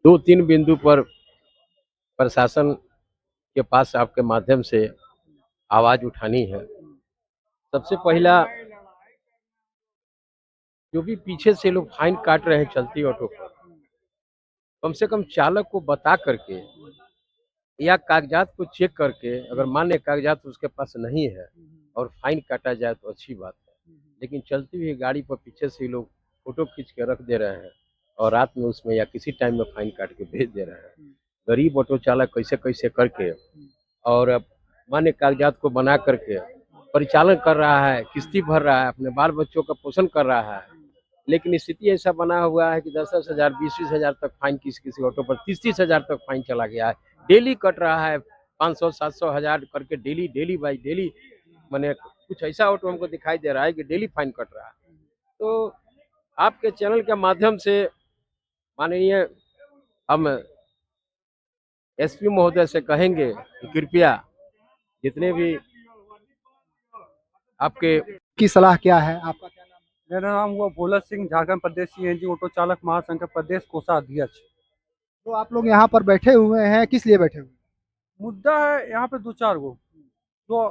2-3 बिंदु पर प्रशासन के पास आपके माध्यम से आवाज़ उठानी है। सबसे पहला, जो भी पीछे से लोग फाइन काट रहे हैं चलती ऑटो पर, कम से कम चालक को बता करके या कागज़ात को चेक करके, अगर मान्य कागज़ात उसके पास नहीं है और फाइन काटा जाए तो अच्छी बात है। लेकिन चलती हुई गाड़ी पर पीछे से ही लोग फ़ोटो खींच के रख दे रहे हैं और रात में उसमें या किसी टाइम में फाइन काट के भेज दे रहे हैं। गरीब ऑटो चालक कैसे-कैसे करके और मान्य कागज़ात को बना करके परिचालन कर रहा है, किस्ती भर रहा है, अपने बाल-बच्चों का पोषण कर रहा है। लेकिन स्थिति ऐसा बना हुआ है कि 10-10 हज़ार, 20-20 हज़ार तक फाइन किसी-किसी ऑटो पर 30-30 हज़ार तक फाइन चला गया है। डेली कट रहा है 500, 700 हज़ार करके डेली बाय डेली। माने कुछ ऐसा ऑटो हमको दिखाई दे रहा है कि डेली फाइन कट रहा है। तो आपके चैनल के माध्यम से माननीय हम एसपी महोदय से कहेंगे कि कृपया जितने भी आपके की सलाह क्या है? आपका क्या नाम है? मेरा नाम हुआ भोला सिंह, झारखंड प्रदेश सीएनजी ऑटो चालक महासंघ का प्रदेश कोषाध्यक्ष। तो आप लोग यहाँ पर बैठे हुए हैं, किस लिए बैठे हुए हैं? मुद्दा है यहाँ पे 2-4 गो जो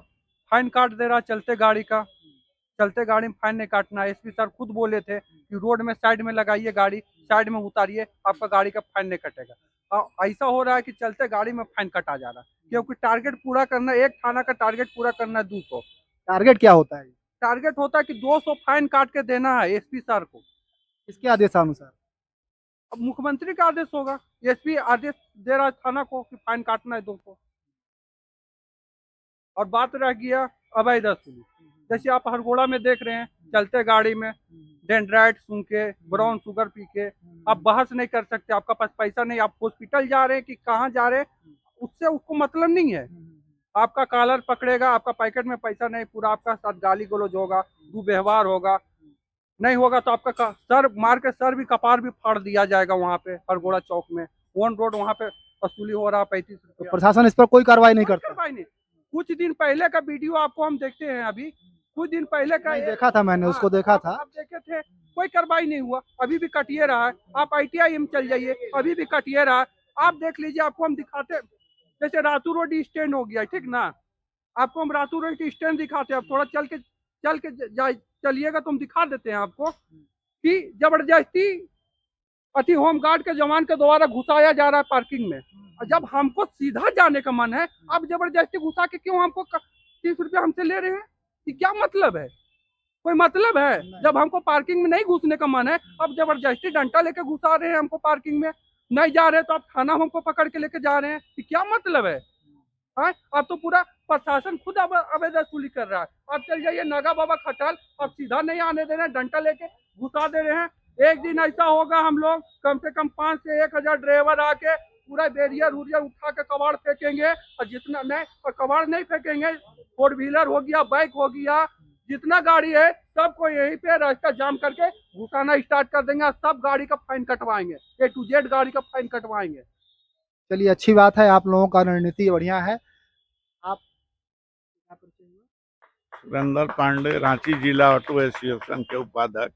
फाइन काट दे रहा चलते गाड़ी का। चलते गाड़ी में फाइन नहीं काटना। एसपी सर खुद बोले थे कि रोड में साइड में लगाइए गाड़ी, साइड में उतारिए, आपका गाड़ी का फाइन नहीं कटेगा। और ऐसा हो रहा है कि चलते गाड़ी में फाइन कटा जा रहा है, क्योंकि टारगेट पूरा करना, एक थाना का टारगेट पूरा करना है 200। टारगेट क्या होता है? टारगेट होता है कि 200 फाइन काट के देना है एसपी सर को। किसके आदेशानुसार? अब मुख्यमंत्री का आदेश होगा, एसपी आदेश दे रहा है थाना को कि फाइन काटना है 200। और बात रह गया अवैध वसूली, जैसे आप हरगोड़ा में देख रहे हैं, चलते गाड़ी में डेंड्राइट सूंघ के, ब्राउन शुगर पी के आप बहस नहीं कर सकते। आपका पास पैसा नहीं, आप हॉस्पिटल जा रहे हैं कि कहाँ जा रहे हैं, उससे उसको मतलब नहीं है। आपका कॉलर पकड़ेगा, आपका पैकेट में पैसा नहीं, पूरा आपका साथ गाली गलौज होगा, दुर्व्यवहार होगा। नहीं होगा तो आपका सर मार के सर भी, कपार भी फाड़ दिया जाएगा वहाँ पे हरगोड़ा चौक में। ऑन रोड वहाँ पे वसूली हो रहा 35 तो रुपया। प्रशासन इस पर कोई कार्रवाई नहीं कोई करता? कार्रवाई नहीं। कुछ दिन पहले का वीडियो आपको हम देखते हैं, अभी कुछ दिन पहले का नहीं, देखा था मैंने, उसको देखा था। आप देखे थे, कोई कार्रवाई नहीं हुआ, अभी भी कटिए रहा है। आप ITI में चल जाइए, अभी भी कटिए रहा है। आप देख लीजिए, आपको हम दिखाते, जैसे रातू रोड स्टैंड हो गया, ठीक ना, आपको हम रातू रोड स्टैंड दिखाते हैं। आप थोड़ा चल के चलिएगा तो हम दिखा देते हैं आपको कि जबरदस्ती अति होमगार्ड के जवान के द्वारा घुसाया जा रहा है पार्किंग में। और जब हमको सीधा जाने का मन है, आप जबरदस्ती घुसा के क्यों हमको 30 रुपया हमसे ले रहे हैं? ये क्या मतलब है? कोई मतलब है? जब हमको पार्किंग में नहीं घुसने का मन है, अब जबरदस्ती डंडा लेके घुसा रहे हैं हमको पार्किंग में। नहीं जा रहे तो आप थाना हमको पकड़ के लेके जा रहे हैं, ये क्या मतलब है? अब तो पूरा प्रशासन खुद अवैध वसूली कर रहा है। आप चल जाइए नागा बाबा खटाल, आप सीधा नहीं आने दे रहे हैं, डंडा लेके घुसा दे रहे हैं। एक दिन ऐसा होगा, हम लोग कम से कम 5 से 1 हजार ड्राइवर आके पूरा बैरियर उरियर उठा के कबाड़ फेंकेंगे। और जितना नहीं, और कबाड़ नहीं फेंकेंगे, 4 व्हीलर हो गया, बाइक हो गया, जितना गाड़ी है सबको यहीं पे रास्ता जाम करके घुसाना स्टार्ट कर देंगे। सब गाड़ी का फाइन कटवाएंगे, A to Z गाड़ी का फाइन कटवाएंगे। चलिए, अच्छी बात है, आप लोगों का रणनीति बढ़िया है। आप क्या परिचय हुआ? सुरेंद्र पांडे, रांची जिला ऑटो एसोसिएशन के उपाध्यक्ष।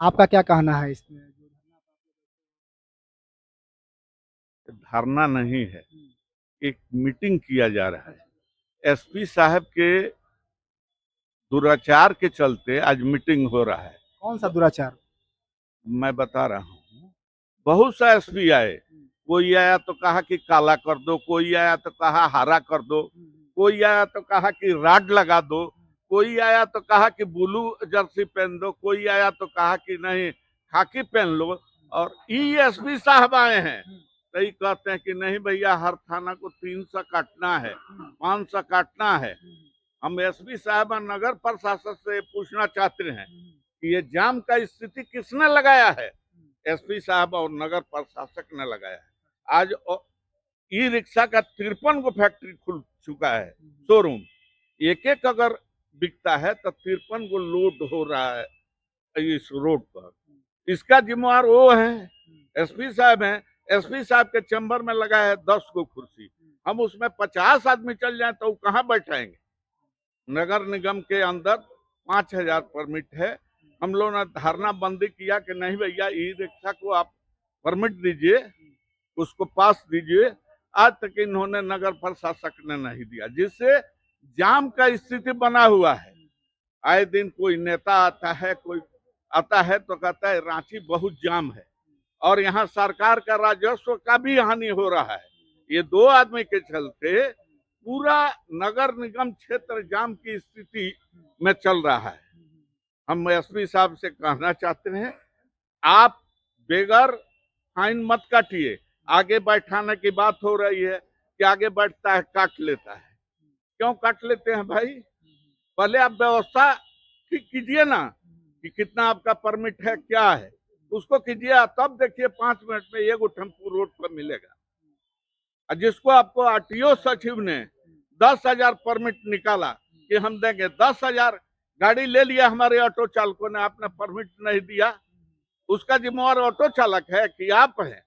आपका क्या कहना है इसमें? धरना नहीं है, एक मीटिंग किया जा रहा है। एसपी साहब के दुराचार के चलते आज मीटिंग हो रहा है। कौन सा दुराचार? मैं बता रहा हूँ, बहुत सा एसपी आए। कोई आया तो कहा कि काला कर दो, कोई आया तो कहा हरा कर दो, कोई आया तो कहा कि राड लगा दो, कोई आया तो कहा कि ब्लू जर्सी पहन दो, कोई आया तो कहा कि नहीं खाकी पहन लो। और एसपी साहब आए हैं तो ये कहते हैं कि नहीं भैया, हर थाना को 300 काटना है, 500 काटना है। हम एसपी साहब और नगर प्रशासन से पूछना चाहते हैं कि ये जाम का स्थिति किसने लगाया है? एसपी साहब और नगर प्रशासक ने लगाया है। आज ई रिक्शा का 53 गो फैक्ट्री खुल चुका है, शोरूम। एक एक अगर बिकता है तो 53 गो लोड हो रहा है इस रोड पर। इसका जिम्मेवार वो है, एसपी साहब हैं। एसपी साहब के चैम्बर में लगा है 10 गो कुर्सी, हम उसमें 50 आदमी चल जाए तो कहाँ बैठाएंगे? नगर निगम के अंदर 5000 परमिट है। हम लोगों ने धरना बंदी किया कि नहीं भैया, ई रिक्शा को आप परमिट दीजिए, उसको पास दीजिए। आज तक इन्होंने नगर प्रशासक ने नहीं दिया, जिससे जाम का स्थिति बना हुआ है। आए दिन कोई नेता आता है, कोई आता है तो कहता है रांची बहुत जाम है, और यहाँ सरकार का राजस्व का भी हानि हो रहा है। ये दो आदमी के चलते पूरा नगर निगम क्षेत्र जाम की स्थिति में चल रहा है। हम एसपी साहब से कहना चाहते हैं, आप बेगर फाइन मत काटिए। आगे बैठाने की बात हो रही है कि आगे बैठता है काट लेता है। क्यों काट लेते हैं भाई? पहले आप व्यवस्था ठीक कीजिए ना कि कितना आपका परमिट है, क्या है, उसको कीजिए। तब देखिए 5 मिनट में एगो टेम्पू रोड पर मिलेगा। और जिसको आपको आरटीओ सचिव ने 10,000 परमिट निकाला कि हम देंगे, 10,000 गाड़ी ले लिया हमारे ऑटो चालकों ने, आपने परमिट नहीं दिया। उसका जिम्मेवार ऑटो चालक है कि आप हैं?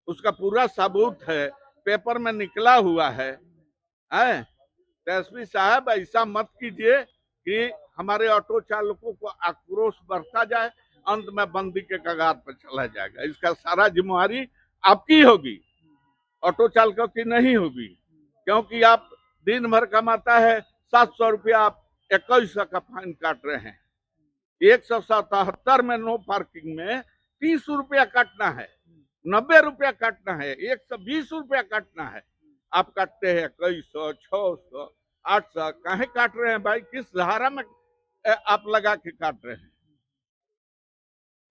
उसका पूरा सबूत है, पेपर में निकला हुआ है। एसपी साहब, ऐसा मत कीजिए कि हमारे ऑटो चालकों को आक्रोश बढ़ता जाए, अंत में बंदी के कगार पर चला जाएगा। इसका सारा जिम्मेवारी आपकी होगी, ऑटो चालकों की नहीं होगी। क्योंकि आप दिन भर कमाता है 700 रुपया, आप 2100 का फाइन काट रहे हैं। 177 में नो पार्किंग में 30 रुपया काटना है, 90 रुपया काटना है, 120 रुपया काटना है। आप काटते हैं 2100, 600, 800। काहे काट रहे हैं भाई? किस धारा में आप लगा के काट रहे हैं?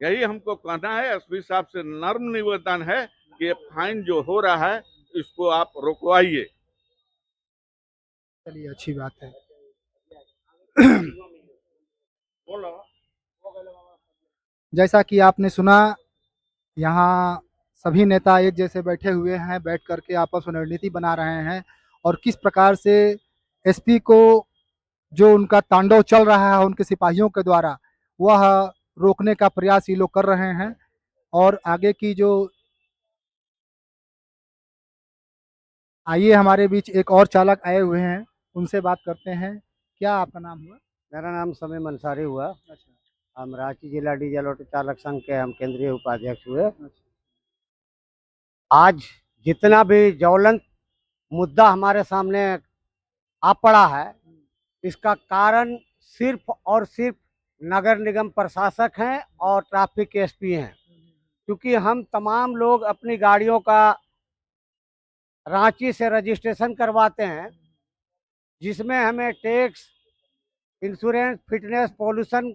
यही हमको कहना है। एसपी साहब से नर्म निवेदन है कि ये फाइन जो हो रहा है इसको आप रोकवाइए। चलिए, अच्छी बात है। जैसा कि आपने सुना, यहाँ सभी नेता एक जैसे बैठे हुए हैं, बैठ करके आपस में रणनीति बना रहे हैं और किस प्रकार से एसपी को जो उनका तांडव चल रहा है उनके सिपाहियों के द्वारा, वह रोकने का प्रयास ये लोग कर रहे हैं। और आगे की जो आइए, हमारे बीच एक और चालक आए हुए हैं, उनसे बात करते हैं। क्या आपका नाम हुआ? मेरा नाम समीम अंसारी हुआ। अच्छा। हम रांची जिला डीजल ऑटो चालक संघ के हम केंद्रीय उपाध्यक्ष हुए। आज जितना भी ज्वलंत मुद्दा हमारे सामने आ पड़ा है, इसका कारण सिर्फ और सिर्फ नगर निगम प्रशासक हैं और ट्रैफिक एसपी हैं। क्योंकि हम तमाम लोग अपनी गाड़ियों का रांची से रजिस्ट्रेशन करवाते हैं, जिसमें हमें टैक्स, इंश्योरेंस, फिटनेस, पॉल्यूशन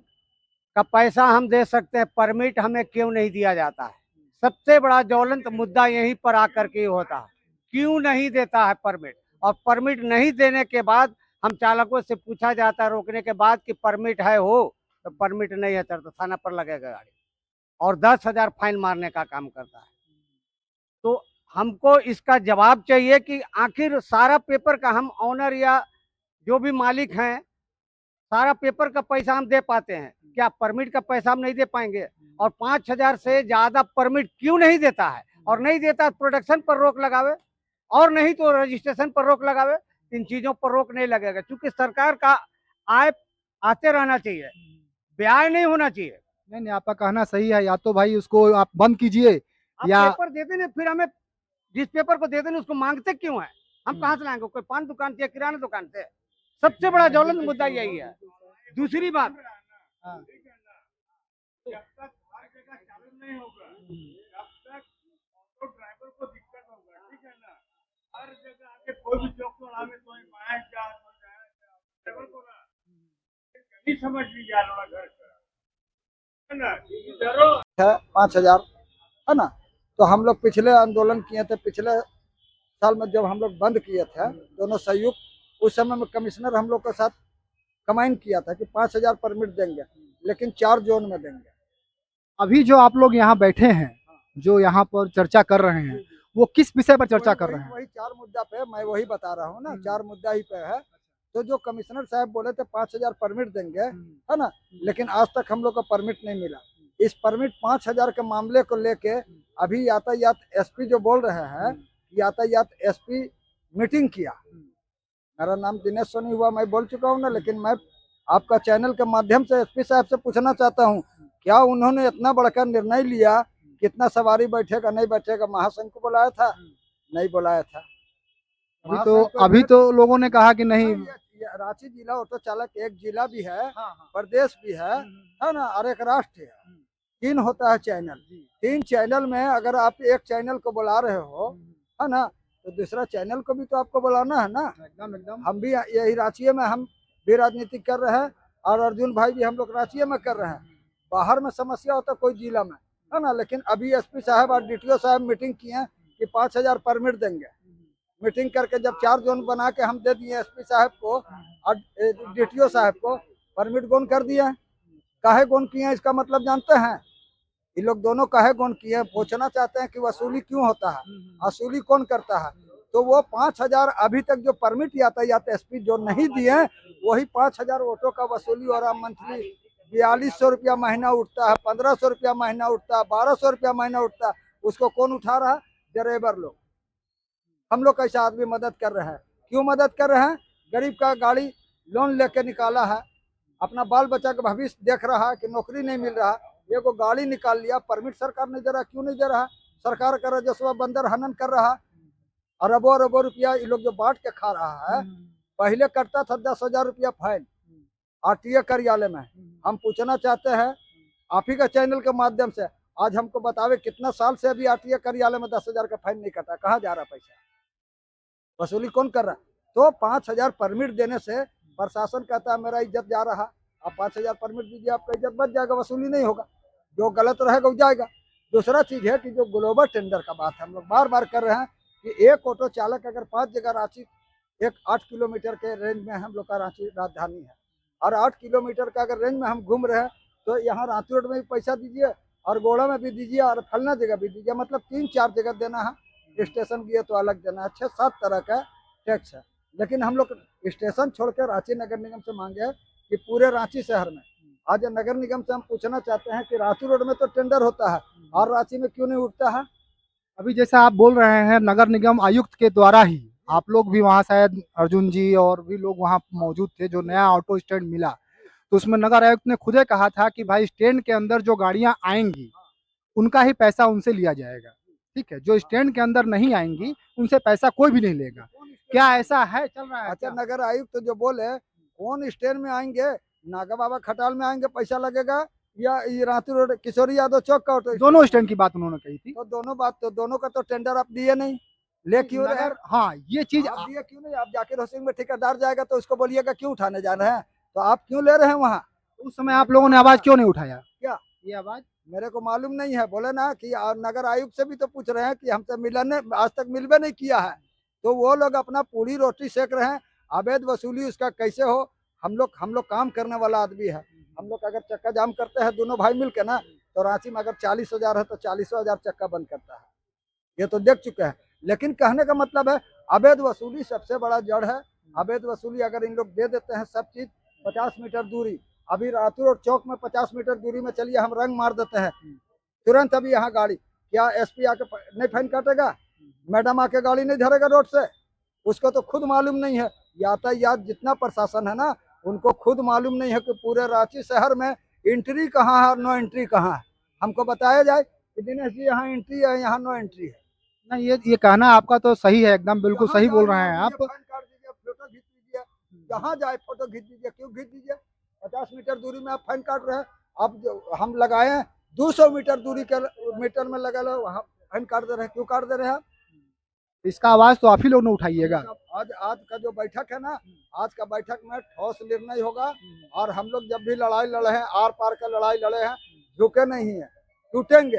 का पैसा हम दे सकते हैं, परमिट हमें क्यों नहीं दिया जाता है? सबसे बड़ा ज्वलंत मुद्दा यहीं पर आकर के होता है, क्यों नहीं देता है परमिट। और परमिट नहीं देने के बाद हम चालकों से पूछा जाता है रोकने के बाद कि परमिट है हो, तो परमिट नहीं है सर, तो थाना पर लगेगा गाड़ी, और 10,000 फाइन मारने का काम करता है। तो हमको इसका जवाब चाहिए कि आखिर सारा पेपर का हम ऑनर या जो भी मालिक हैं, सारा पेपर का पैसा हम दे पाते हैं, क्या परमिट का पैसा हम नहीं दे पाएंगे? और 5,000 से ज्यादा परमिट क्यों नहीं देता है? और नहीं देता प्रोडक्शन पर रोक लगावे, और नहीं तो रजिस्ट्रेशन पर रोक लगावे। इन चीजों पर रोक नहीं लगेगा, क्योंकि सरकार का आय आते रहना चाहिए, व्यय नहीं होना चाहिए। नहीं, आपका कहना सही है। या तो भाई उसको आप बंद कीजिए, आप या पेपर देते ना, फिर हमें जिस पेपर को देते ना उसको मांगते क्यों है? हम कहाँ से लाएंगे? कोई पान दुकान से, किराना दुकान से? सबसे बड़ा ज्वलंत मुद्दा यही है। दूसरी बात, हाँ, जब तक हर जगह चालू नहीं होगा, तब तक ऑटो ड्राइवर को दिक्कत होगा, ठीक है ना? हर जगह आके कोई भी चौक पर आवे तो बाहर जा, ड्राइवर को ना कहीं समझ नहीं जा रहा घर का, है ना? जरूर 5,000 है ना। तो हम लोग पिछले आंदोलन किए थे, पिछले साल में जब हम लोग बंद किए थे दोनों संयुक्त, उस समय में कमिश्नर हम लोग के साथ कमाइन किया था कि 5,000 परमिट देंगे, लेकिन 4 जोन में देंगे। अभी जो आप लोग यहाँ बैठे हैं, जो यहाँ पर चर्चा कर रहे हैं, वो किस विषय पर चर्चा कर रहे हैं? वही 4 मुद्दा पे मैं वही बता रहा हूँ ना, 4 मुद्दा ही पे है। तो जो कमिश्नर साहब बोले थे 5,000 परमिट देंगे, है ना, लेकिन आज तक हम लोग को परमिट नहीं मिला। इस परमिट 5,000 के मामले को लेके अभी यातायात एसपी जो बोल रहे हैं, यातायात एसपी मीटिंग किया। मेरा नाम दिनेश सोनी हुआ, मैं बोल चुका हूँ ना, लेकिन मैं आपका चैनल के माध्यम से एसपी साहब से पूछना चाहता हूँ, क्या उन्होंने इतना बड़ा निर्णय लिया कितना सवारी बैठेगा नहीं बैठेगा, महासंघ को बुलाया था, नहीं बुलाया था। अभी तो लोगों ने कहा कि नहीं। ये रांची जिला ऑटो चालक एक जिला भी है, हाँ, हाँ। प्रदेश भी है ना, और एक राष्ट्र है। 3 होता है चैनल। 3 चैनल में अगर आप एक चैनल को बुला रहे हो, है ना, तो दूसरा चैनल को भी तो आपको बुलाना है ना। एकदम हम भी यही रांची में हम भी राजनीति कर रहे हैं, और अर्जुन भाई भी हम लोग रांची में कर रहे हैं। बाहर में समस्या होता कोई जिला में, है ना। लेकिन अभी एसपी साहब और डीटीओ साहब मीटिंग किए हैं कि 5000 परमिट देंगे। मीटिंग करके जब 4 जोन बना के हम दे दिए एसपी साहब को और डीटीओ साहब को, परमिट गोन कर दिया। काहे गोन किए हैं इसका मतलब जानते हैं? ये लोग दोनों काहे गोन किए हैं, पूछना चाहते हैं कि वसूली क्यों होता है, वसूली कौन करता है। तो वो 5000 अभी तक जो परमिट यातायात एसपी जो नहीं दिए, वही 5000 ऑटो का वसूली हो रहा। मंथली 4200 रुपया महीना उठता है, 1500 रुपया महीना उठता है, 1200 रुपया महीना उठता है। उसको कौन उठा रहा है? ड्राइवर लोग। हम लोग कैसा आदमी मदद कर रहे हैं? क्यों मदद कर रहे हैं? गरीब का गाड़ी लोन लेके निकाला है, अपना बाल बच्चा का भविष्य देख रहा है कि नौकरी नहीं मिल रहा, ये को गाड़ी निकाल लिया, परमिट सरकार नहीं दे रहा। क्यों नहीं दे रहा? सरकार का राजस्व बंदर हनन कर रहा है। अरबों अरबों रुपया ये लोग जो बांट के खा रहा है। पहले कटता था 10,000 रुपया फाइन आरटीए कार्यालय में। हम पूछना चाहते हैं आप ही का चैनल के माध्यम से, आज हमको बतावे कितना साल से अभी आरटीए कार्यालय में 10,000 का फाइन नहीं कटा, कहाँ जा रहा पैसा, वसूली कौन कर रहा? तो 5000 परमिट देने से प्रशासन कहता है मेरा इज्जत जा रहा, आप 5000 परमिट दीजिए, आपका इज्जत बच जाएगा, वसूली नहीं होगा, जो गलत रहेगा वो जाएगा। दूसरा चीज है कि जो ग्लोबल टेंडर का बात है, हम लोग बार बार कर रहे हैं कि एक ऑटो चालक अगर 5 जगह रांची, एक 8 किलोमीटर के रेंज में हम लोग का रांची राजधानी है, और 8 किलोमीटर का अगर रेंज में हम घूम रहे हैं, तो यहाँ रांची रोड में भी पैसा दीजिए और गोड़ा में भी दीजिए और फलना जगह भी दीजिए, मतलब 3-4 जगह देना है। स्टेशन भी है तो अलग देना है, 6-7 तरह का टैक्स है। लेकिन हम लोग स्टेशन छोड़ कर रांची नगर निगम से मांगे है कि पूरे रांची शहर में, आज नगर निगम से हम पूछना चाहते हैं कि रांची रोड में तो टेंडर होता है और रांची में क्यों नहीं उठता है? अभी जैसा आप बोल रहे हैं, नगर निगम आयुक्त के द्वारा ही, आप लोग भी वहाँ शायद अर्जुन जी और भी लोग वहाँ मौजूद थे, जो नया ऑटो स्टैंड मिला, तो उसमें नगर आयुक्त ने खुद ही कहा था कि भाई स्टैंड के अंदर जो गाड़ियाँ आएंगी उनका ही पैसा उनसे लिया जाएगा, ठीक है, जो स्टैंड के अंदर नहीं आएंगी उनसे पैसा कोई भी नहीं लेगा। क्या ऐसा है, चल रहा है? अच्छा, नगर आयुक्त तो जो बोले कौन स्टैंड में आएंगे, नागा बाबा खटाल में आएंगे पैसा लगेगा, या ये रांची रोड किशोरी यादव चौक का ऑटो? दोनों स्टैंड की बात उन्होंने कही थी। तो दोनों बात, तो दोनों का तो टेंडर आप दिए नहीं, ले क्यों रहे हैं? हाँ, ये चीज आप दिए क्यों नहीं? आप जाकिर हुसैन में ठेकेदार जाएगा तो उसको बोलिएगा क्यों उठाने जा रहे हैं, तो आप क्यों ले रहे हैं वहाँ? उस समय आप लोगों ने आवाज क्यों नहीं उठाया? क्या ये आवाज मेरे को मालूम नहीं है। बोले ना कि नगर आयुक्त से भी तो पूछ रहे हैं कि हमसे मिलने आज तक मिलवे नहीं किया है, तो वो लोग अपना पूरी रोटी सेक रहे हैं। अवैध वसूली उसका कैसे हो? हम लोग काम करने वाला आदमी है। हम लोग अगर चक्का जाम करते हैं दोनों भाई मिल के ना, तो रांची में अगर 40,000 है तो 40,000 चक्का बंद करता है, ये तो देख चुके हैं। लेकिन कहने का मतलब है अवैध वसूली सबसे बड़ा जड़ है। अवैध वसूली अगर इन लोग दे देते हैं सब चीज, 50 मीटर दूरी, अभी रातू रोड चौक में 50 मीटर दूरी में चलिए हम रंग मार देते हैं, तुरंत अभी यहाँ गाड़ी, क्या एसपी आके नहीं फाइन काटेगा? मैडम आके गाड़ी नहीं धरेगा रोड से? उसको तो खुद मालूम नहीं है। यातायात जितना प्रशासन है ना, उनको खुद मालूम नहीं है कि पूरे रांची शहर में एंट्री कहाँ है और नो एंट्री कहाँ है। हमको बताया जाए कि दिनेश जी यहाँ एंट्री है, यहाँ नो एंट्री है। नहीं, ये कहना आपका तो सही है, एकदम बिल्कुल सही बोल रहे हैं आप। फाइन काट दीजिए, फोटो खींच लीजिए, जहाँ जाए फोटो खींच दीजिए, क्यों खींच दीजिए? 50 मीटर दूरी में आप फाइन काट रहे हैं। अब हम लगाए हैं 200 मीटर दूरी के मीटर में लगा लो, वहाँ फाइन काट दे रहे हैं, क्यों काट दे रहे हैं आप? इसका आवाज तो आप ही लोग ने उठाइएगा। आज का जो बैठक है ना, आज का बैठक में ठोस निर्णय होगा। और हम लोग जब भी लड़ाई लड़े हैं, आर पार का लड़ाई लड़े हैं, झुके नहीं है, टूटेंगे,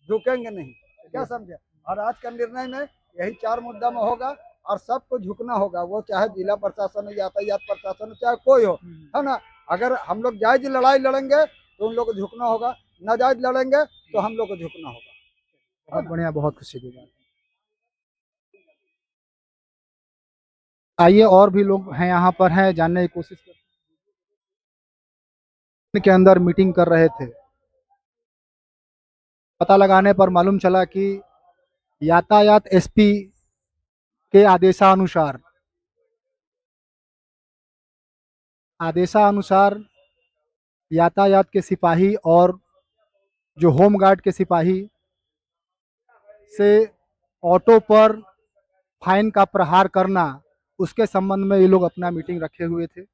झुकेंगे नहीं, क्या समझे? और आज का निर्णय में यही 4 मुद्दा में होगा और सबको झुकना होगा, वो चाहे जिला प्रशासन हो, यातायात प्रशासन हो, चाहे कोई हो, है ना। अगर हम लोग जायज लड़ाई लड़ेंगे तो उन लोग को झुकना होगा, नाजायज लड़ेंगे तो हम लोग को झुकना होगा। बहुत बढ़िया, बहुत खुशी की बात। आइए, और भी लोग हैं यहाँ पर, हैं, जानने की कोशिश करते हैं। के अंदर मीटिंग कर रहे थे, पता लगाने पर मालूम चला कि यातायात एसपी के आदेशानुसार यातायात के सिपाही और जो होमगार्ड के सिपाही से ऑटो पर फाइन का प्रहार करना, उसके संबंध में ये लोग अपना मीटिंग रखे हुए थे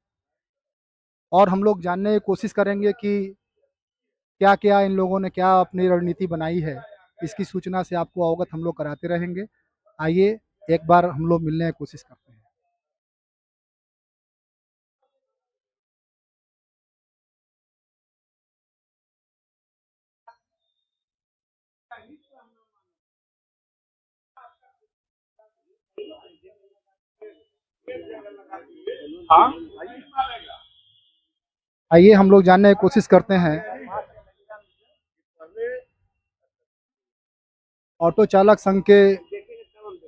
और हम लोग जानने की कोशिश करेंगे कि क्या क्या इन लोगों ने क्या अपनी रणनीति बनाई है। इसकी सूचना से आपको अवगत हम लोग कराते रहेंगे। आइए एक बार हम लोग मिलने की कोशिश करते हैं। आइए हम लोग जानने की कोशिश करते हैं। ऑटो चालक संघ के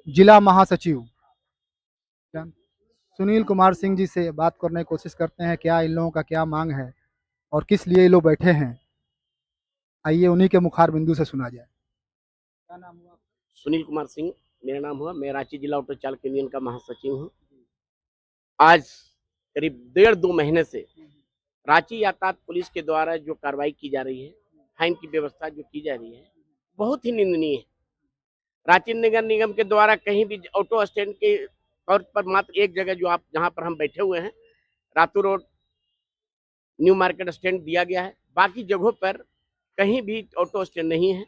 जिला महासचिव सुनील कुमार सिंह जी से बात करने की कोशिश करते हैं, क्या इन लोगों का क्या मांग है और किस लिए ये लोग बैठे हैं। आइए उन्हीं के मुखार बिंदु से सुना जाए। क्या नाम हुआ? सुनील कुमार सिंह मेरा नाम हुआ। मैं रांची जिला ऑटो चालक यूनियन का महासचिव हूँ। आज करीब 1.5-2 महीने से रांची यातायात पुलिस के द्वारा जो कार्रवाई की जा रही है, फाइन की व्यवस्था जो की जा रही है, बहुत ही निंदनीय है। रांची नगर निगम के द्वारा कहीं भी ऑटो स्टैंड के तौर पर मात्र एक जगह जो आप जहाँ पर हम बैठे हुए हैं, Ratu road new market stand दिया गया है। बाकी जगहों पर कहीं भी ऑटो स्टैंड नहीं है।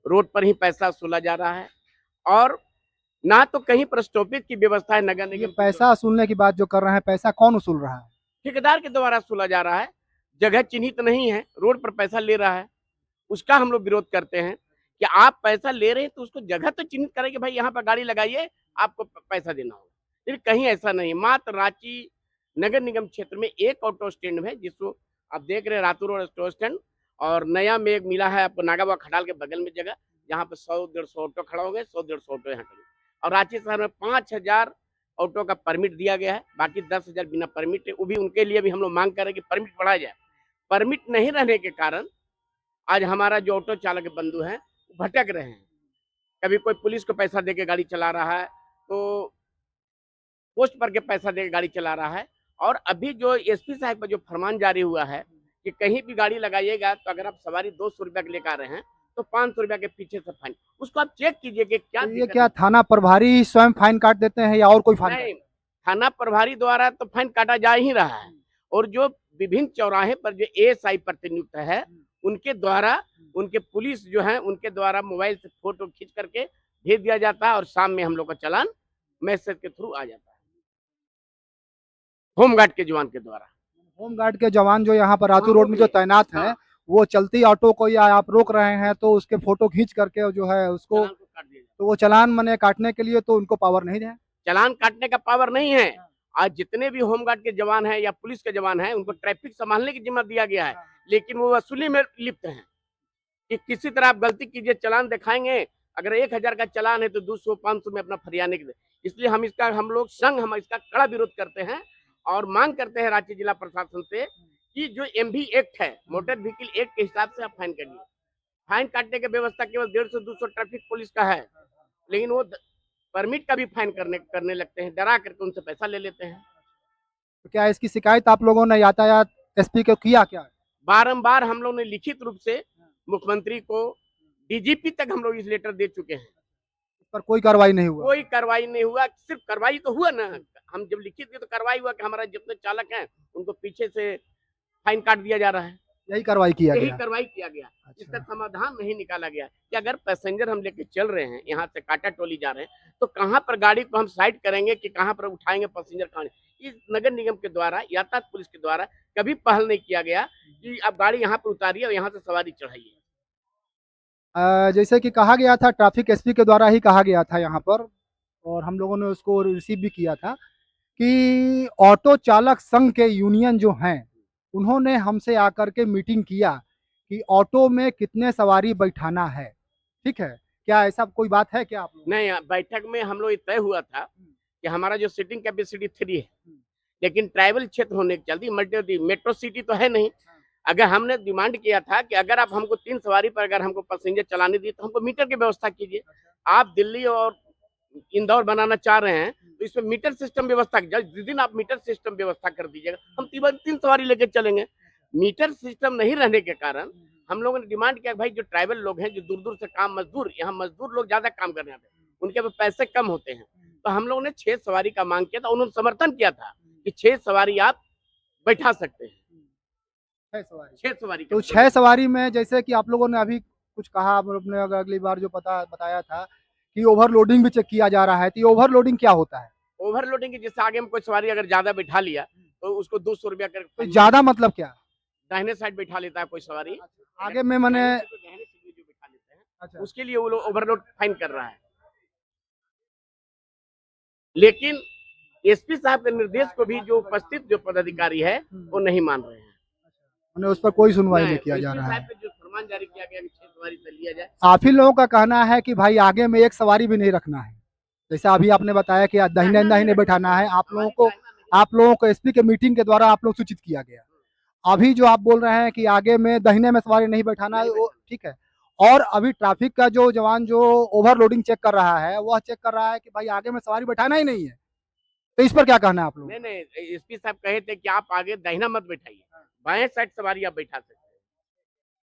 रोड पर ही पैसा वसूला जा रहा है और ना तो कहीं पर स्टॉपेज की व्यवस्था है। नगर ये निगम पैसा वसूलने की बात जो कर रहे हैं, पैसा कौन वसूल रहा है? ठेकेदार के द्वारा वसूला जा रहा है। जगह चिन्हित नहीं है, रोड पर पैसा ले रहा है। उसका हम लोग विरोध करते हैं कि आप पैसा ले रहे हैं तो उसको जगह तो चिन्हित करें कि भाई यहाँ पर गाड़ी लगाइए, आपको पैसा देना होगा। लेकिन कहीं ऐसा नहीं। मात्र रांची नगर निगम क्षेत्र में एक ऑटो स्टैंड है, जिसको आप देख रहे हैं, रातू रोड ऑटो स्टैंड। और नया में एक मिला है आपको नागाबा खटाल के बगल में जगह, जहाँ पर 100-150 ऑटो खड़ा हो गए, 100-150 ऑटो यहाँ खड़े। और रांची शहर में 5000 ऑटो का परमिट दिया गया है, बाकी 10,000 बिना परमिट है। वो भी उनके लिए भी हम लोग मांग कर रहे हैं कि परमिट बढ़ाया जाए। परमिट नहीं रहने के कारण आज हमारा जो ऑटो चालक बंधु है भटक रहे हैं। कभी कोई पुलिस को पैसा देके गाड़ी चला रहा है, तो पोस्ट पर के पैसा देके गाड़ी चला रहा है। और अभी जो एसपी साहब का जो फरमान जारी हुआ है कि कहीं भी गाड़ी लगाइएगा तो अगर आप सवारी 200 रुपया के लेकर आ रहे हैं तो 500 रुपया के पीछे से फाइन। उसको आप चेक कीजिए कि क्या तो ये क्या थाना प्रभारी स्वयं फाइन काट देते हैं या और कोई फाइन? नहीं, थाना प्रभारी द्वारा तो फाइन काटा जा ही रहा है। और जो विभिन्न चौराहे पर जो एएसआई प्रतिनियुक्त है, उनके द्वारा उनके पुलिस जो है उनके द्वारा मोबाइल से फोटो खींच करके भेज दिया जाता है और शाम में हम लोग का चालान मैसेज के थ्रू आ जाता है, होमगार्ड के जवान के द्वारा। होमगार्ड के जवान जो यहाँ पर रातू रोड में जो तैनात हैं, वो चलती ऑटो को या आप रोक रहे हैं तो उसके फोटो खींच करके जो है उसको, चालान को काट दिया जाता तो वो चालान मने काटने के लिए तो उनको पावर नहीं है। है। चालान काटने का पावर नहीं है। आज जितने भी होमगार्ड के जवान हैं या पुलिस के जवान हैं, उनको ट्रैफिक संभालने की जिम्मा दिया गया है, लेकिन वो वसूली में लिप्त हैं कि किसी तरह आप गलती कीजिए, चालान दिखाएंगे। अगर 1000 का चालान है तो 200-500 में अपना फरियाने के। इसलिए हम लोग संघ हम इसका कड़ा विरोध करते हैं और मांग करते हैं रांची जिला प्रशासन से कि जो एमवी एक्ट है, मोटर व्हीकल एक्ट के हिसाब से आप फाइन करिए। फाइन काटने की व्यवस्था केवल 150-200 ट्रैफिक पुलिस का है, लेकिन वो परमिट का भी फाइन करने लगते हैं, डरा करके उनसे पैसा ले लेते हैं। तो क्या इसकी शिकायत आप लोगों ने यातायात एसपी को किया क्या? बारंबार हम लोग ने लिखित रूप से मुख्यमंत्री को, डीजीपी तक हम लोग इस लेटर दे चुके हैं। इस पर कोई कार्रवाई नहीं हुआ? कोई कार्रवाई नहीं हुआ। सिर्फ कार्रवाई तो हुआ ना, हम जब लिखित दिए तो कार्रवाई हुआ कि हमारा जितने चालक हैं उनको पीछे से फाइन काट दिया जा रहा है। यही कार्रवाई किया यही गया? कार्रवाई किया गया। अच्छा। इसका समाधान नहीं निकाला गया कि अगर पैसेंजर हम लेके चल रहे हैं, यहाँ से काटा टोली जा रहे हैं, तो कहाँ पर गाड़ी को हम साइड करेंगे कि कहाँ पर उठाएंगे पैसेंजर खाने। इस नगर निगम के द्वारा, यातायात पुलिस के द्वारा कभी पहल नहीं किया गया कि आप गाड़ी यहाँ पर उतारिए और यहाँ से सवारी चढ़ाइए। जैसे कि कहा गया था, ट्रैफिक एसपी के द्वारा ही कहा गया था यहाँ पर, और हम लोगों ने उसको रिसीव भी किया था कि ऑटो चालक संघ के यूनियन जो हैं, उन्होंने हमसे आकर के मीटिंग किया कि ऑटो में कितने सवारी बैठाना है। ठीक है, क्या ऐसा कोई बात है क्या आप लोग? नहीं, बैठक में हम लोग तय हुआ था कि हमारा जो सीटिंग कैपेसिटी 3 है, लेकिन ट्राइबल क्षेत्र होने के चलते मेट्रो सिटी तो है नहीं। अगर हमने डिमांड किया था कि अगर आप हमको 3 सवारी पर अगर हमको पैसेंजर चलाने दिए तो हमको मीटर की व्यवस्था कीजिए। आप दिल्ली और इंदौर बनाना चाह रहे हैं तो इसमें मीटर सिस्टम व्यवस्था, जिस दिन आप मीटर सिस्टम व्यवस्था कर दीजिएगा, हम 3 सवारी लेके चलेंगे। मीटर सिस्टम नहीं रहने के कारण हम लोगों ने डिमांड किया कि भाई जो ट्राइबल लोग हैं, जो दूर दूर से काम मजदूर, यहाँ मजदूर लोग ज्यादा काम करने आते हैं, उनके पे पैसे कम होते हैं, तो हम लोगों ने 6 सवारी का मांग किया था। उन्होंने समर्थन किया था कि 6 सवारी आप बैठा सकते हैं। 6 सवारी। 6 सवारी तो का 6 सवारी में जैसे कि आप लोगों ने अभी कुछ कहा, आपने अगली बार जो बताया था कि ओवरलोडिंग भी चेक किया जा रहा है, तो ये ओवरलोडिंग क्या होता है? ओवरलोडिंग की, जैसे आगे में कोई सवारी अगर ज्यादा बैठा लिया तो उसको 200 रुपया कर तो ज्यादा मतलब क्या? दाहिने साइड बैठा लेता है कोई सवारी, आगे में मैंने दाहिने साइड में जो बैठा लेते हैं, अच्छा उसके लिए वो लोग ओवरलोड फाइन कर रहा है। लेकिन एसपी साहब के निर्देश को भी जो उपस्थित जो पदाधिकारी है वो नहीं मान रहे हैं। मैंने उस पर कोई सुनवाई नहीं नहीं, किया जा एसपी रहा साहब है। पे जो फरमान जारी किया गया कि 6 सवारी से लिया जाए, आप ही लोगों का कहना है कि भाई आगे में एक सवारी भी नहीं रखना है, जैसे अभी आपने बताया कि दाहिने दाहिने बैठाना है। आप लोगों को एसपी के मीटिंग के द्वारा आप लोग सूचित किया गया। अभी जो आप बोल रहे हैं कि आगे में दाहिने में सवारी नहीं बैठाना है, वो ठीक है। और अभी ट्रैफिक का जो जवान जो ओवरलोडिंग चेक कर रहा है, वह चेक कर रहा है कि भाई आगे में सवारी बैठाना ही नहीं है, तो इस पर क्या कहना है आप लोग? नहीं, एसपी साहब कहे थे कि आप आगे दाहिना मत बैठाइए, बाएं साइड सवारी आप बैठा सकते हैं।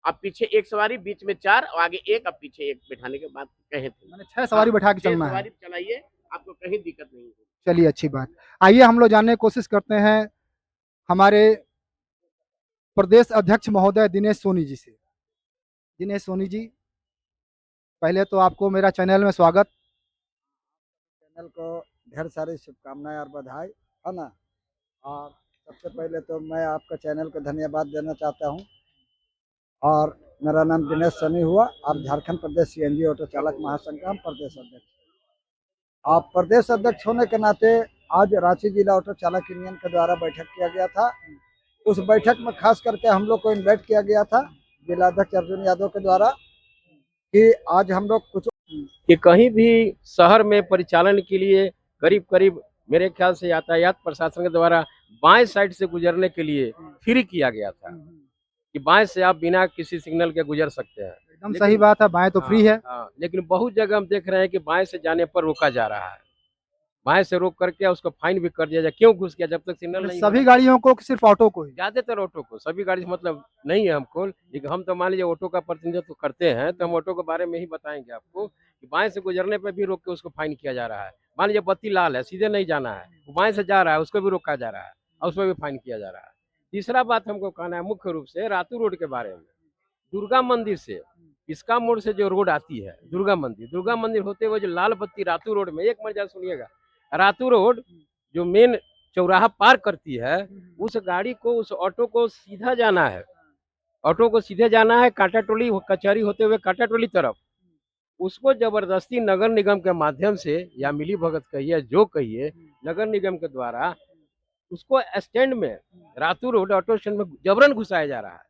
आप पीछे एक सवारी, बीच में 4 और आगे 1, अब पीछे 1 बैठाने के बाद कहे थे। मैंने 6 सवारी बैठा के 6 चलना है। सवारी चलाइए, आपको कहीं दिक्कत नहीं होगी। चलिए, अच्छी बात। आइए हम लोग जानने की कोशिश करते हैं हमारे प्रदेश अध्यक्ष महोदय दिनेश सोनी जी से। दिनेश सोनी जी, पहले तो आपको मेरा चैनल में स्वागत। चैनल को ढेर सारी शुभकामनाएं और बधाई, है ना। और सबसे पहले तो मैं आपका चैनल को धन्यवाद देना चाहता हूं। और मेरा नाम दिनेश सोनी हुआ, आप झारखंड प्रदेश सीएनजी ऑटो चालक महासंघ का प्रदेश अध्यक्ष। आप प्रदेश अध्यक्ष होने के नाते आज रांची जिला ऑटो चालक यूनियन के द्वारा बैठक किया गया था। उस बैठक में खास करके हम लोग को इन्वाइट किया गया था जिला अध्यक्ष अर्जुन यादव के द्वारा कि आज हम लोग कुछ कि कहीं भी शहर में परिचालन के लिए करीब करीब मेरे ख्याल से यातायात प्रशासन के द्वारा बाएं साइड से गुजरने के लिए फ्री किया गया था कि बाएं से आप बिना किसी सिग्नल के गुजर सकते हैं। एकदम सही बात है, बाएं तो फ्री है। हाँ, लेकिन बहुत जगह हम देख रहे हैं कि बाएं से जाने पर रोका जा रहा है, बाएं से रोक करके उसको फाइन भी कर दिया जाए। क्यों घुस गया? जब तक सिग्नल नहीं सभी होगा। गाड़ियों को कि सिर्फ ऑटो को ही? ज्यादातर ऑटो को, सभी गाड़ी से मतलब नहीं है हमको, लेकिन हम तो मान लीजिए ऑटो का प्रतिनिधित्व करते हैं, तो हम ऑटो के बारे में ही बताएंगे आपको कि बाएं से गुजरने पर भी रोक के उसको फाइन किया जा रहा है। मान लीजिए बत्ती लाल है, सीधे नहीं जाना है, वो बाएं से जा रहा है, उसको भी रोका जा रहा है और उसमें भी फाइन किया जा रहा है। तीसरा बात हमको कहना है मुख्य रूप से रातू रोड के बारे में। दुर्गा मंदिर से इसका मोड़ से जो रोड आती है दुर्गा मंदिर होते हुए जो लाल बत्ती रातू रोड में, एक मर्जा सुनिएगा, रातू रोड जो मेन चौराहा पार करती है, उस गाड़ी को, उस ऑटो को सीधा जाना है, ऑटो को सीधे जाना है कांटा टोली कचहरी होते हुए कांटा टोली तरफ। उसको जबरदस्ती नगर निगम के माध्यम से या मिली भगत कहिए जो कहिए, नगर निगम के द्वारा उसको स्टैंड में रातू रोड ऑटो स्टैंड में जबरन घुसाया जा रहा है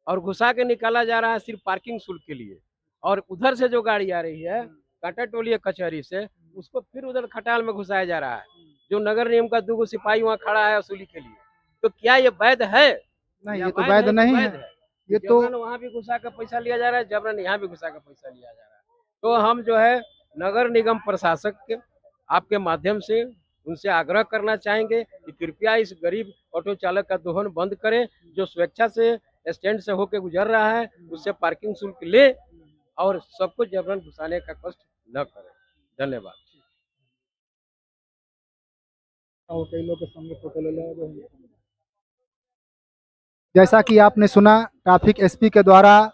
और घुसा के निकाला जा रहा है सिर्फ पार्किंग शुल्क के लिए। और उधर से जो गाड़ी आ रही है कांटा टोली कचहरी से, उसको फिर उधर खटाल में घुसाया जा रहा है, जो नगर निगम का 2 सिपाही वहाँ खड़ा है वसूली के लिए। तो क्या ये वैध है? नहीं, ये तो वैध नहीं है। ये तो जबरन वहाँ भी घुसा कर पैसा लिया जा रहा है, जबरन यहाँ भी घुसा कर पैसा लिया जा रहा है। तो हम जो है नगर निगम प्रशासक के आपके माध्यम से उनसे आग्रह करना चाहेंगे कि कृपया इस गरीब ऑटो चालक का दोहन बंद करें, जो स्वेच्छा से स्टैंड से होकर गुजर रहा है उससे पार्किंग शुल्क ले और सबको जबरन घुसाने का कष्ट न करें। धन्यवाद। और कई लोग के सामने फोटो ले ले। जैसा कि आपने सुना, ट्रैफिक एसपी के द्वारा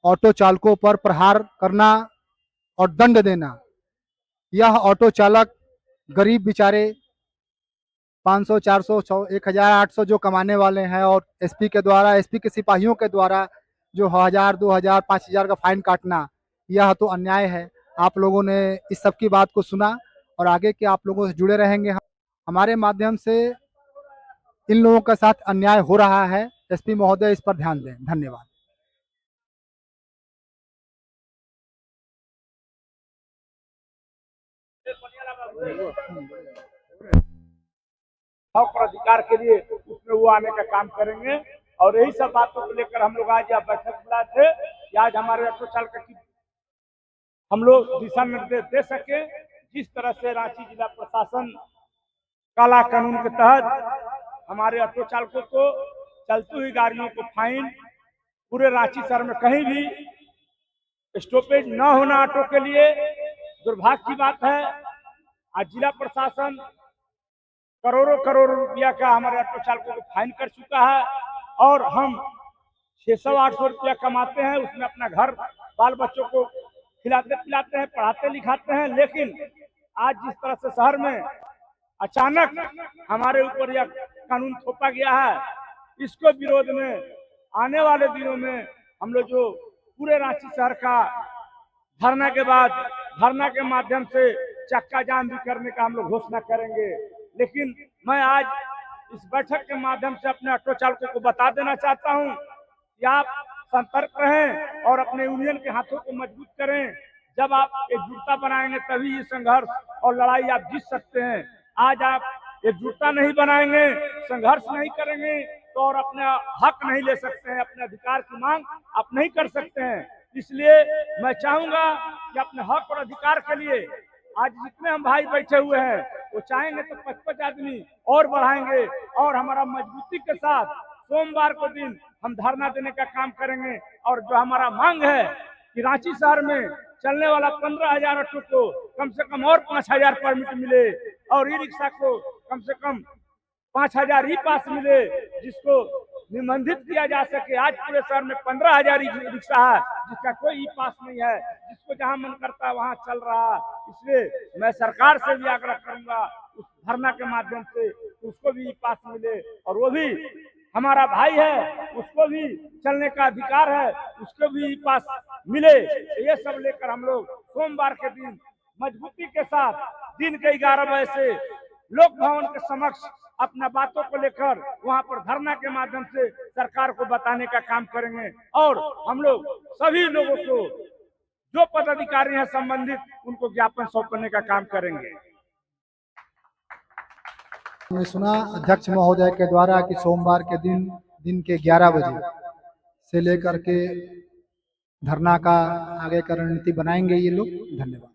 ऑटो चालकों पर प्रहार करना और दंड देना। यह ऑटो चालक गरीब बेचारे 500, 400, 1800 जो कमाने वाले हैं, और एसपी के द्वारा, एसपी के सिपाहियों के द्वारा जो 1000, 2000, 5000 का फाइन काटना, यह तो अन्याय है। आप लोगों ने इस सब की बात को सुना और आगे के आप लोगों से जुड़े रहेंगे। हमारे माध्यम से इन लोगों के साथ अन्याय हो रहा है, एसपी महोदय इस पर ध्यान दें। धन्यवाद। हक और अधिकार के लिए उसमें वो आने का काम करेंगे। और यही सब बातों को लेकर हम लोग आज यहाँ बैठक बुलाए थे कि आज हमारे ऑटो चालक की हम लोग दिशा निर्देश दे सके। जिस तरह से रांची जिला प्रशासन काला कानून के तहत हमारे ऑटो चालकों को चलती हुई गाड़ियों को फाइन पूरे रांची शहर में कहीं भी स्टॉपेज न होना ऑटो के लिए दुर्भाग्य की बात है। आज जिला प्रशासन करोड़ों करोड़ रुपया का हमारे ऑटो चालकों को फाइन कर चुका है और हम 600-800 रुपया कमाते हैं, उसमें अपना घर बाल बच्चों को खिलाते पिलाते हैं, पढ़ाते लिखाते हैं। लेकिन आज जिस तरह से शहर में अचानक हमारे ऊपर यह कानून थोपा गया है, इसको विरोध में आने वाले दिनों में हम लोग जो पूरे रांची शहर का धरना के बाद धरना के माध्यम से चक्का जाम भी करने का हम लोग घोषणा करेंगे। लेकिन मैं आज इस बैठक के माध्यम से अपने ऑटो चालकों को बता देना चाहता हूं कि आप सतर्क रहें और अपने यूनियन के हाथों को मजबूत करें। जब आप एकजुटता बनाएंगे तभी ये संघर्ष और लड़ाई आप जीत सकते हैं। आज आप एकजुटता नहीं बनाएंगे, संघर्ष नहीं करेंगे तो और अपना हक नहीं ले सकते हैं, अपने अधिकार की मांग आप नहीं कर सकते हैं। इसलिए मैं चाहूंगा कि अपने हक और अधिकार के लिए आज जितने हम भाई बैठे हुए हैं वो चाहेंगे तो 55 आदमी और बढ़ाएंगे और हमारा मजबूती के साथ सोमवार को दिन हम धरना देने का काम करेंगे। और जो हमारा मांग है कि रांची शहर में चलने वाला 15,000 ऑटो को कम से कम और 5,000 परमिट मिले और ई रिक्शा को कम से कम 5,000 ही पास मिले, जिसको निबंधित किया जा सके। आज पूरे शहर में 15,000 रिक्शा है जिसका कोई ई पास नहीं है, जिसको जहां मन करता है वहां चल रहा है। इसलिए मैं सरकार से भी आग्रह करूंगा उस धरना के माध्यम से उसको भी ई पास मिले और वो भी हमारा भाई है, उसको भी चलने का अधिकार है, उसको भी ई पास मिले। ये सब लेकर हम लोग सोमवार के दिन मजबूती के साथ दिन के 11 बजे से लोक भवन के समक्ष अपना बातों को लेकर वहां पर धरना के माध्यम से सरकार को बताने का काम करेंगे और हम लोग सभी लोगों को जो पदाधिकारी हैं संबंधित उनको ज्ञापन सौंपने का काम करेंगे। हमने सुना अध्यक्ष महोदय के द्वारा कि सोमवार के दिन के 11 बजे से लेकर के धरना का आगे का रणनीति बनाएंगे ये लोग। धन्यवाद।